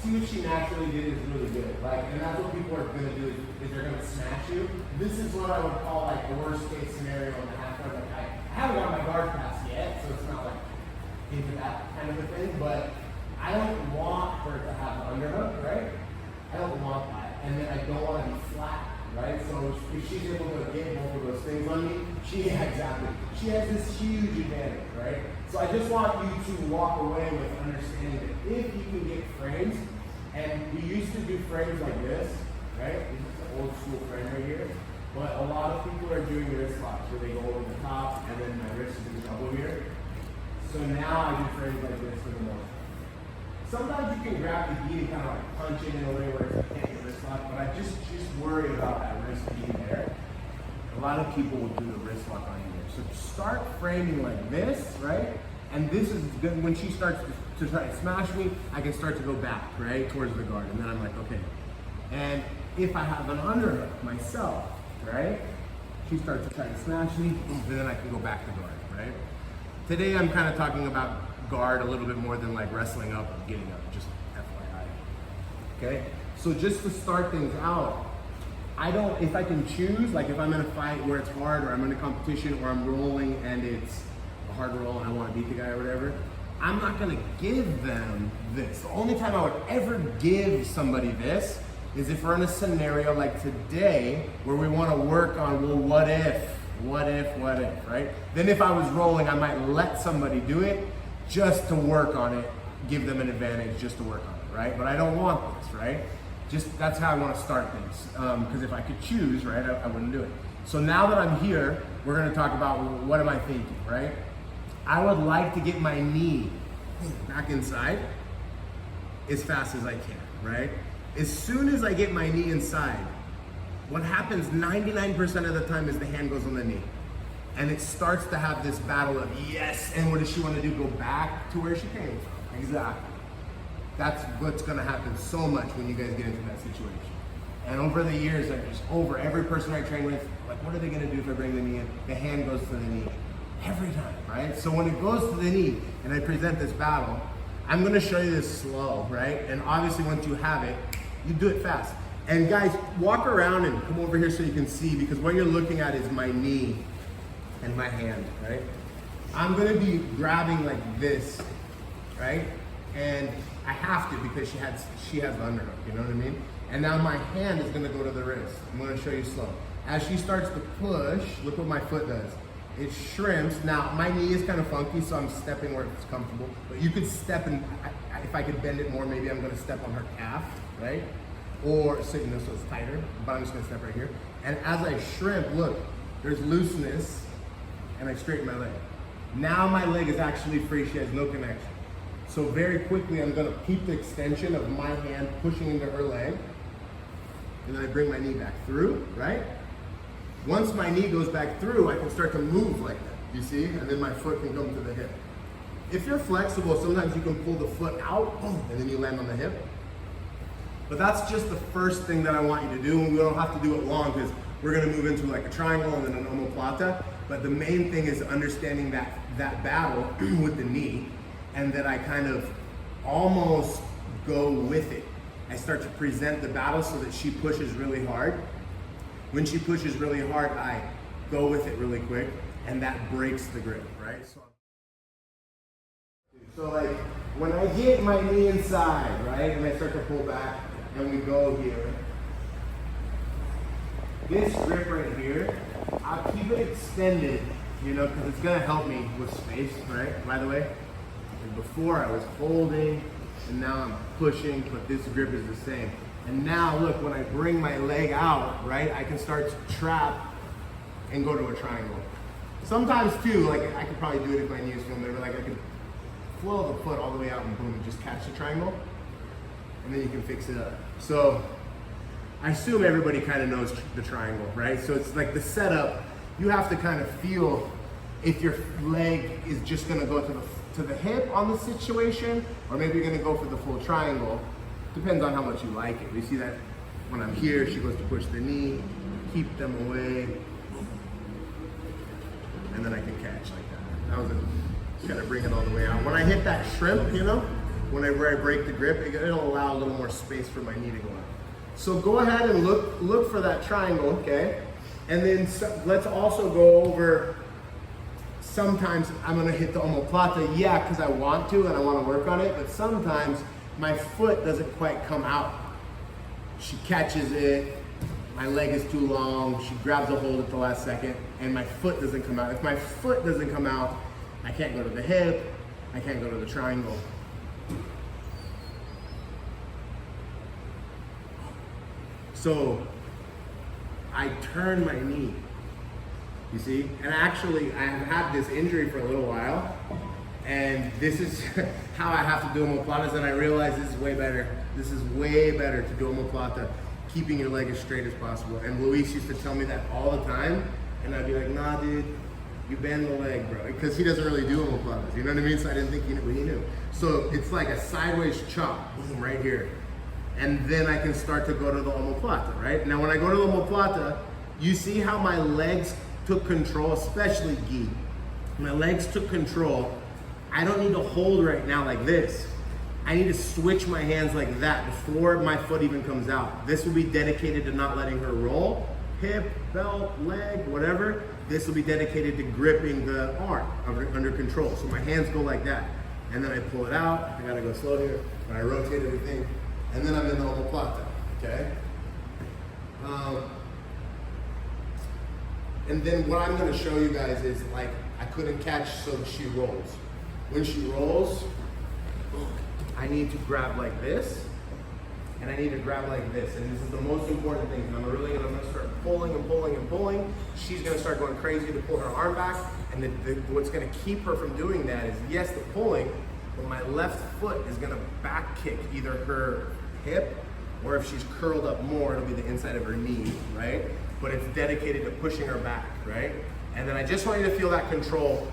see what she naturally did is really good. Like, and that's what people are gonna do is they're gonna smash you. This is what I would call like the worst case scenario in the half guard. Like I haven't got my guard pass yet, so it's not like into that kind of a thing, but I don't want her to have an underhook, right? I don't want that. And then I don't want to be flat, right? So if she's able to get both of those things on me, she has this huge advantage, right? So I just want you to walk away with understanding that if you can get frames, and we used to do frames like this, right? This is an old school frame right here. But a lot of people are doing wrist locks where they go over the top and then my wrist is in trouble here. So now I do frames like this for the most part. Sometimes you can grab the gi and kind of like punch it in a way where you can't get wrist lock, but I just worry about that wrist being there. A lot of people will do the wrist lock on you there. So start framing like this, right? And this is good. When she starts to try to smash me, I can start to go back, right, towards the guard. And then I'm like, okay. And if I have an underhook myself, right, she starts to try to smash me, and then I can go back to guard, right? Today I'm kind of talking about guard a little bit more than like wrestling up or getting up, just FYI. Okay? So just to start things out, if I can choose, like if I'm in a fight where it's hard, or I'm in a competition, or I'm rolling and it's a hard roll and I want to beat the guy or whatever, I'm not gonna give them this. The only time I would ever give somebody this is if we're in a scenario like today where we want to work on, well, what if, right? Then if I was rolling, I might let somebody do it just to work on it, give them an advantage just to work on it, right? But I don't want this, right? Just, that's how I want to start things. Because if I could choose, right, I wouldn't do it. So now that I'm here, we're going to talk about what am I thinking, right? I would like to get my knee back inside as fast as I can, right? As soon as I get my knee inside, what happens 99% of the time is the hand goes on the knee. And it starts to have this battle of yes, and what does she want to do? Go back to where she came from. Exactly. That's what's going to happen so much when you guys get into that situation. And over the years, over every person I train with, like, what are they going to do if I bring the knee in? The hand goes to the knee. Every time, right? So when it goes to the knee and I present this battle, I'm going to show you this slow, right? And obviously once you have it, you do it fast. And guys, walk around and come over here so you can see, because what you're looking at is my knee and my hand, right? I'm going to be grabbing like this, right? And I have to because she has the underhook, you know what I mean? And now my hand is going to go to the wrist. I'm going to show you slow. As she starts to push, look what my foot does. It shrimps. Now, my knee is kind of funky, so I'm stepping where it's comfortable. But you could step in, if I could bend it more, maybe I'm going to step on her calf, right? Or, so, you know, so it's tighter, but I'm just going to step right here. And as I shrimp, look, there's looseness, and I straighten my leg. Now my leg is actually free. She has no connection. So very quickly, I'm going to keep the extension of my hand pushing into her leg. And then I bring my knee back through, right? Once my knee goes back through, I can start to move like that, you see? And then my foot can come to the hip. If you're flexible, sometimes you can pull the foot out, and then you land on the hip. But that's just the first thing that I want you to do, and we don't have to do it long because we're gonna move into like a triangle and then an omoplata. But the main thing is understanding that battle with the knee, and that I kind of almost go with it. I start to present the battle so that she pushes really hard. When she pushes really hard, I go with it really quick, and that breaks the grip, right? So like, when I get my knee inside, right, and I start to pull back, and we go here, this grip right here, I'll keep it extended, you know, because it's gonna help me with space, right? By the way, and before I was holding, and now I'm pushing, but this grip is the same. And now look, when I bring my leg out, right, I can start to trap and go to a triangle. Sometimes too, like I could probably do it if my knee is feeling better, like I could flow the foot all the way out and boom, just catch the triangle, and then you can fix it up. So I assume everybody kind of knows the triangle, right? So it's like the setup, you have to kind of feel if your leg is just gonna go to the hip on the situation, or maybe you're gonna go for the full triangle. Depends on how much you like it. You see that when I'm here, she goes to push the knee, keep them away, and then I can catch like that. That was it. Just gotta bring it all the way out. When I hit that shrimp, you know, whenever I break the grip, it'll allow a little more space for my knee to go out. So go ahead and look for that triangle, okay? And then let's also go over, sometimes I'm gonna hit the omoplata, yeah, because I want to and I want to work on it, but sometimes my foot doesn't quite come out. She catches it, my leg is too long, she grabs a hold at the last second, and my foot doesn't come out. If my foot doesn't come out, I can't go to the hip, I can't go to the triangle. So I turn my knee, you see? And actually, I have had this injury for a little while, and this is how I have to do omoplatas, and I realize this is way better. This is way better to do omoplata, keeping your leg as straight as possible. And Luis used to tell me that all the time, and I'd be like, nah, dude, you bend the leg, bro. Because he doesn't really do omoplatas, you know what I mean? So I didn't think he knew. So it's like a sideways chop, boom, right here. And then I can start to go to the omoplata, right? Now when I go to the omoplata, you see how my legs took control, especially Guy. My legs took control. I don't need to hold right now like this. I need to switch my hands like that before my foot even comes out. This will be dedicated to not letting her roll, hip, belt, leg, whatever. This will be dedicated to gripping the arm under control. So my hands go like that. And then I pull it out. I gotta go slow here. And I rotate everything. And then I'm in the omoplata, okay? And then what I'm gonna show you guys is like, I couldn't catch, so she rolls. When she rolls, I need to grab like this, and I need to grab like this. And this is the most important thing. I'm gonna start pulling and pulling and pulling. She's gonna start going crazy to pull her arm back. And what's gonna keep her from doing that is, yes, the pulling, but my left foot is gonna back kick either her hip, or if she's curled up more, it'll be the inside of her knee, right? But it's dedicated to pushing her back, right? And then I just want you to feel that control.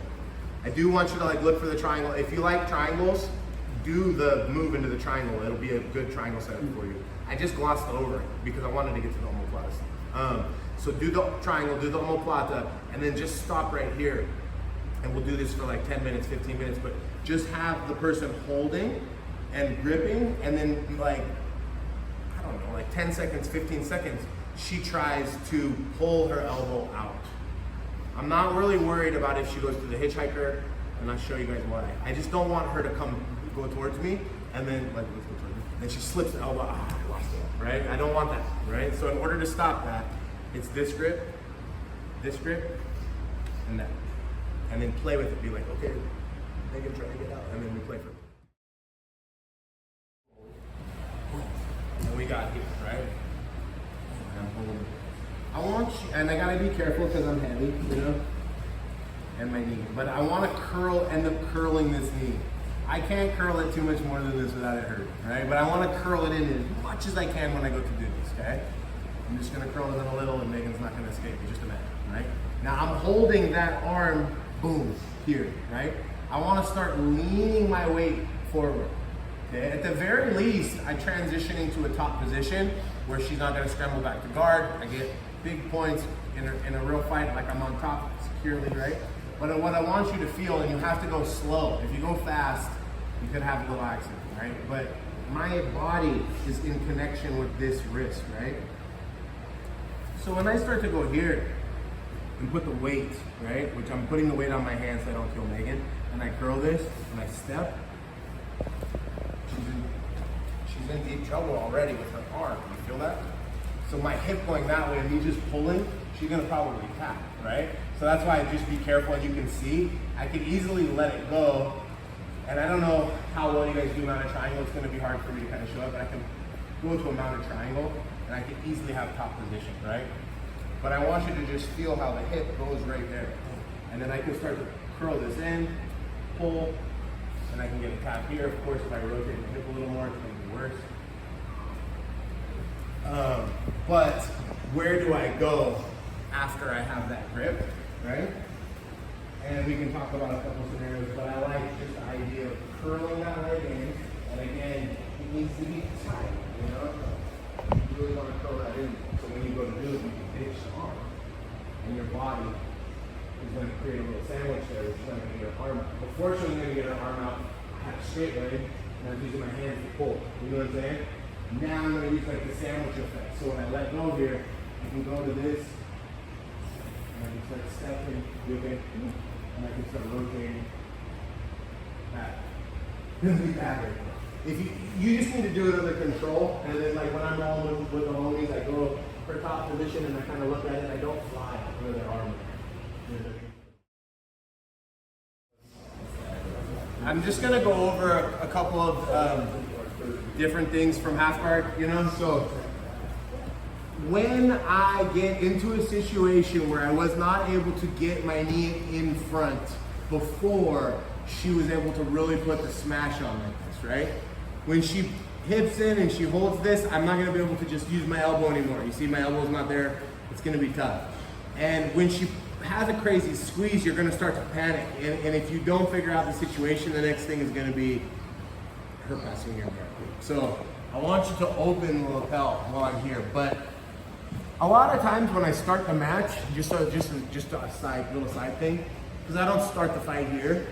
I do want you to like look for the triangle. If you like triangles, do the move into the triangle. It'll be a good triangle setup for you. I just glossed over it because I wanted to get to the omoplata. So do the triangle, do the omoplata, and then just stop right here. And we'll do this for like 10 minutes, 15 minutes, but just have the person holding and gripping, and then like, I don't know, like 10 seconds, 15 seconds, she tries to pull her elbow out. I'm not really worried about if she goes to the hitchhiker, and I'll show you guys why. I just don't want her to go towards me, and then like, let's go towards me. Then she slips the elbow, I lost it, right? I don't want that, right? So in order to stop that, it's this grip, and that. And then play with it, be like, okay, make him try to get out, and then we play for it. And we got here, right? I'm holding. I want you, and I gotta be careful because I'm heavy, you know, and my knee. But I want to end up curling this knee. I can't curl it too much more than this without it hurting, right? But I want to curl it in as much as I can when I go to do this, okay? I'm just gonna curl it in a little, and Megan's not gonna escape me, just imagine, right? Now I'm holding that arm, boom, here, right? I want to start leaning my weight forward. Okay? At the very least, I transition into a top position where she's not going to scramble back to guard. I get big points in a real fight, like I'm on top securely, right? But what I want you to feel, and you have to go slow. If you go fast, you could have a little accident, right? But my body is in connection with this wrist, right? So when I start to go here and put the weight, right, which I'm putting the weight on my hands so I don't kill Megan, and I curl this and I step, she's in deep trouble already with her arm. You feel that? So my hip going that way and me just pulling, she's gonna probably tap, right? So that's why I just be careful, and you can see, I could easily let it go. And I don't know how well you guys do mounted triangle. It's gonna be hard for me to kind of show up, but I can go into a mounted triangle and I can easily have top position, right? But I want you to just feel how the hip goes right there. And then I can start to curl this in, pull, and I can get a tap here. Of course, if I rotate the hip a little more, it's gonna be worse. But where do I go after I have that grip, right? And we can talk about a couple scenarios, but I like just the idea of curling that leg in, and again, it needs to be tight, you know? You really want to curl that in, so when you go to do it, you can pitch the arm, and your body is going to create a little sandwich there, which is not going to get your arm out. But fortunately, you're going to get your arm out, I have a straight leg, and I'm using my hands to pull. You know what I'm saying? Now I'm going to use like the sandwich effect. So when I let go here, I can go to this, and I can start stepping, moving, and I can start rotating back. Really bad right now. If you just need to do it under control, and then like when I'm rolling with the homies, I go for top position and I kind of look at it. I don't fly where their arm is. I'm just gonna go over a couple of different things from half guard. You know, so when I get into a situation where I was not able to get my knee in front before she was able to really put the smash on like this, right? When she hips in and she holds this, I'm not gonna be able to just use my elbow anymore. You see my elbow's not there, it's gonna be tough. And when she has a crazy squeeze, you're gonna start to panic. And if you don't figure out the situation, the next thing is gonna be her passing your guard. So I want you to open the lapel while I'm here. But a lot of times when I start the match, just a little side thing, because I don't start the fight here,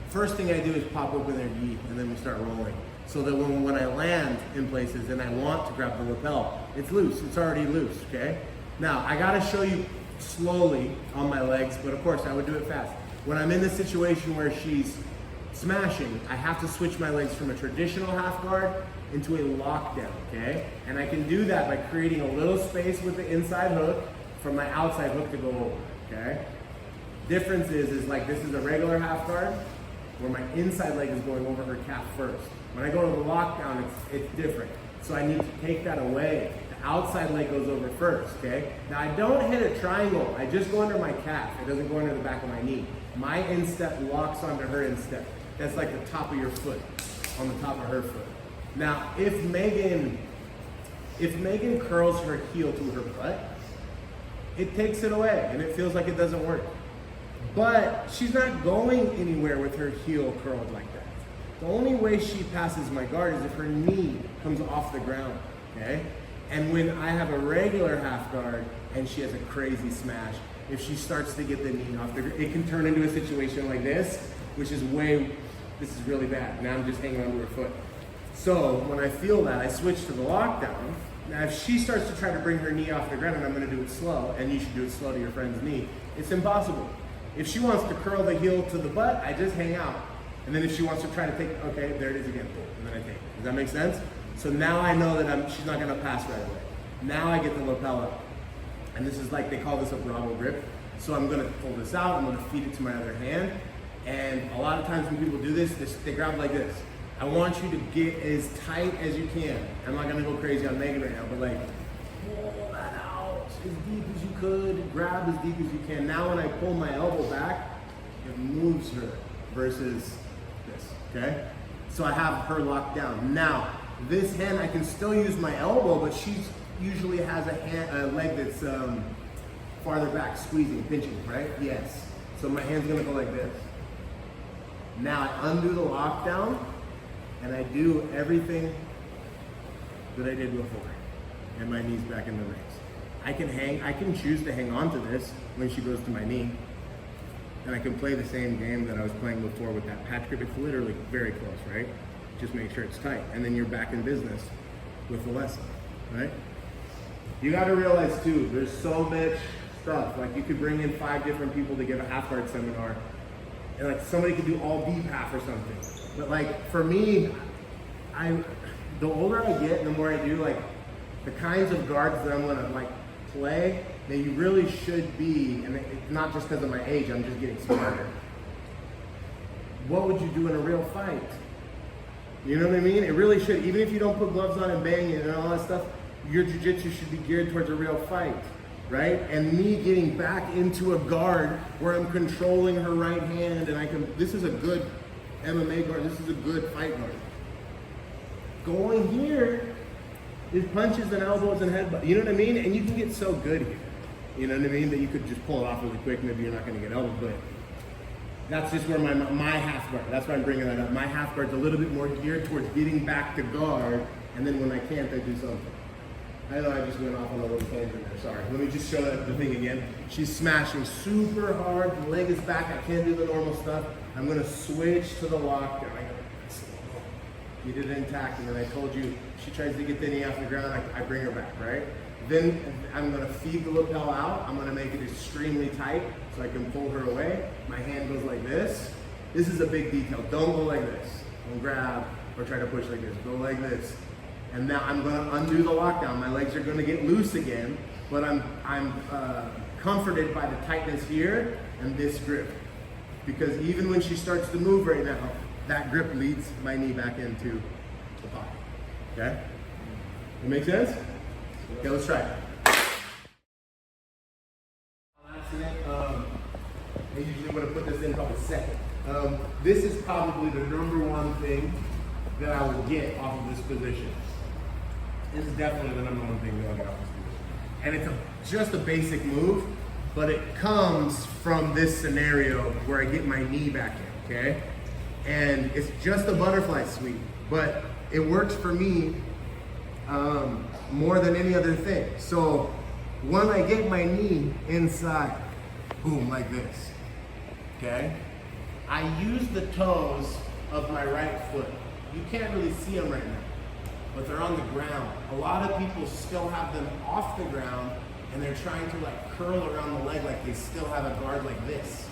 first thing I do is pop open their gi and then we start rolling. So that when I land in places and I want to grab the lapel, it's loose, it's already loose, okay? Now, I gotta show you slowly on my legs, but of course I would do it fast. When I'm in the situation where she's smashing, I have to switch my legs from a traditional half guard into a lockdown, okay? And I can do that by creating a little space with the inside hook from my outside hook to go over, okay? Difference is like this is a regular half guard where my inside leg is going over her calf first. When I go to the lockdown, it's different. So I need to take that away. The outside leg goes over first, okay? Now I don't hit a triangle. I just go under my calf. It doesn't go under the back of my knee. My instep locks onto her instep. That's like the top of your foot, on the top of her foot. Now, if Megan curls her heel to her butt, it takes it away and it feels like it doesn't work. But she's not going anywhere with her heel curled like that. The only way she passes my guard is if her knee comes off the ground, okay? And when I have a regular half guard and she has a crazy smash, if she starts to get the knee off the ground, it can turn into a situation like this, which is this is really bad. Now I'm just hanging onto her foot. So when I feel that, I switch to the lockdown. Now if she starts to try to bring her knee off the ground, and I'm gonna do it slow, and you should do it slow to your friend's knee, it's impossible. If she wants to curl the heel to the butt, I just hang out. And then if she wants to try to take, okay, there it is again, and then I take. Does that make sense? So now I know that she's not gonna pass right away. Now I get the lapel up. And this is like, they call this a Bravo grip. So I'm gonna pull this out, I'm gonna feed it to my other hand. And a lot of times when people do this, they grab like this. I want you to get as tight as you can. I'm not gonna go crazy on Megan right now, but like, pull that out as deep as you could, grab as deep as you can. Now when I pull my elbow back, it moves her versus this, okay? So I have her locked down. Now, this hand, I can still use my elbow, but she usually has a leg that's farther back, squeezing, pinching, right? Yes. So my hand's gonna go like this. Now I undo the lockdown, and I do everything that I did before, and my knee's back in the rings. I can choose to hang on to this when she goes to my knee, and I can play the same game that I was playing before with that patch grip. It's literally very close, right? Just make sure it's tight, and then you're back in business with the lesson, right? You gotta realize too, there's so much stuff. Like you could bring in 5 different people to give a half guard seminar, and like somebody could do all deep half or something. But like for me, the older I get, the more I do, like the kinds of guards that I'm gonna like play, that you really should be, and it's not just because of my age, I'm just getting smarter. What would you do in a real fight? You know what I mean? It really should, even if you don't put gloves on and bang it and all that stuff, your jiu-jitsu should be geared towards a real fight, right? And me getting back into a guard where I'm controlling her right hand and this is a good MMA guard, this is a good fight guard. Going here is punches and elbows and headbutts, you know what I mean? And you can get so good here, you know what I mean? That you could just pull it off really quick, maybe you're not gonna get elbowed, but that's just where my half guard, that's why I'm bringing that up. My half guard's a little bit more geared towards getting back to guard, and then when I can't, I do something. I know I just went off on a little tangent there, sorry. Let me just show that the thing again. She's smashing super hard, the leg is back, I can't do the normal stuff. I'm gonna switch to the lockdown. Keep it intact, and then I told you she tries to get the knee off the ground, I bring her back, right? Then I'm gonna feed the lapel out. I'm gonna make it extremely tight so I can pull her away. My hand goes like this. This is a big detail. Don't go like this. Don't grab or try to push like this. Go like this. And now I'm gonna undo the lockdown. My legs are gonna get loose again, but I'm comforted by the tightness here and this grip. Because even when she starts to move right now, that grip leads my knee back into the pocket. Okay? That make sense? Okay, let's try it. I usually want to put this in probably second. This is probably the number one thing that I would get off of this position. This is definitely the number one thing that I'll get off this position. And it's just a basic move, but it comes from this scenario where I get my knee back in, okay? And it's just a butterfly sweep, but it works for me more than any other thing. So when I get my knee inside, boom, like this, okay? I use the toes of my right foot. You can't really see them right now, but they're on the ground. A lot of people still have them off the ground and they're trying to like curl around the leg like they still have a guard like this.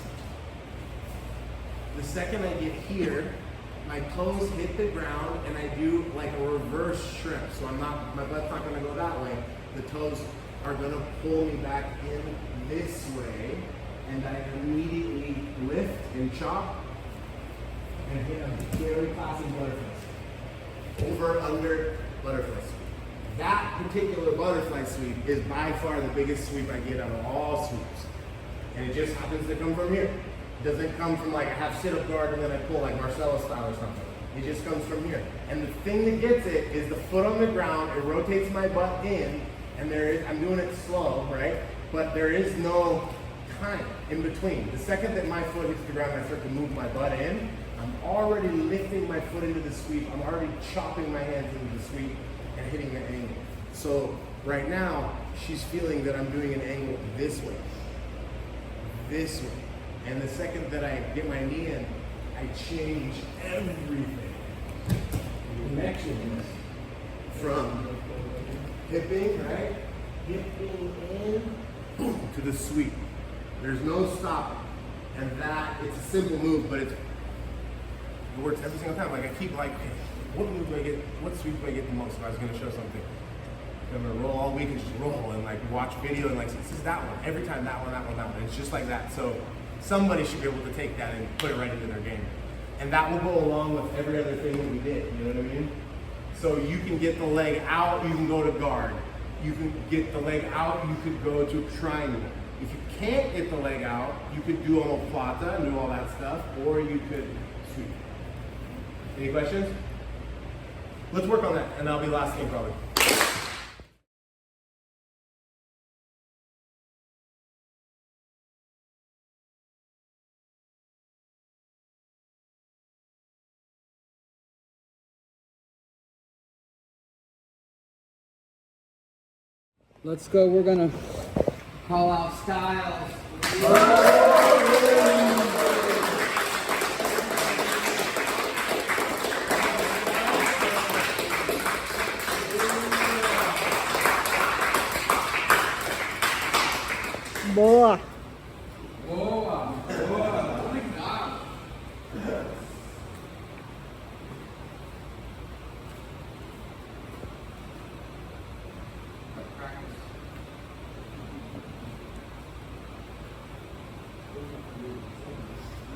The second I get here, my toes hit the ground and I do like a reverse shrimp. So my butt's not gonna go that way. The toes are gonna pull me back in this way, and I immediately lift and chop and hit a very classic butterfly. Over, under, butterfly sweep. That particular butterfly sweep is by far the biggest sweep I get out of all sweeps. And it just happens to come from here. It doesn't come from like I have sit-up guard and then I pull like Marcelo style or something. It just comes from here. And the thing that gets it is the foot on the ground, it rotates my butt in, and I'm doing it slow, right? But there is no time in between. The second that my foot hits the ground and I start to move my butt in, I'm already lifting my foot into the sweep. I'm already chopping my hands into the sweep and hitting the angle. So right now, she's feeling that I'm doing an angle this way. This way. And the second that I get my knee in, I change everything. The connection from hipping, right? Hipping in to the sweep. There's no stopping. And that, it's a simple move, but it works every single time. Like I keep like, what move do I get, what sweep do I get the most if I was gonna show something? I'm gonna roll all week and just roll and like watch video and like, this is that one. Every time that one, that one, that one. It's just like that. So somebody should be able to take that and put it right into their game. And that will go along with every other thing that we did, you know what I mean? So you can get the leg out, you can go to guard. You can get the leg out, you could go to triangle. If you can't get the leg out, you could do omoplata and do all that stuff, or you could sweep. Any questions? Let's work on that, and that'll be last game probably. Let's go. We're gonna call out styles. Boa. Boa, boa, legal.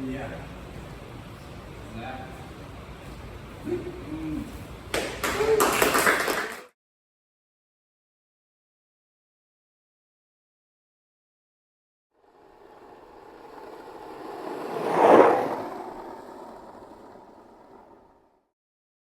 Yeah. That.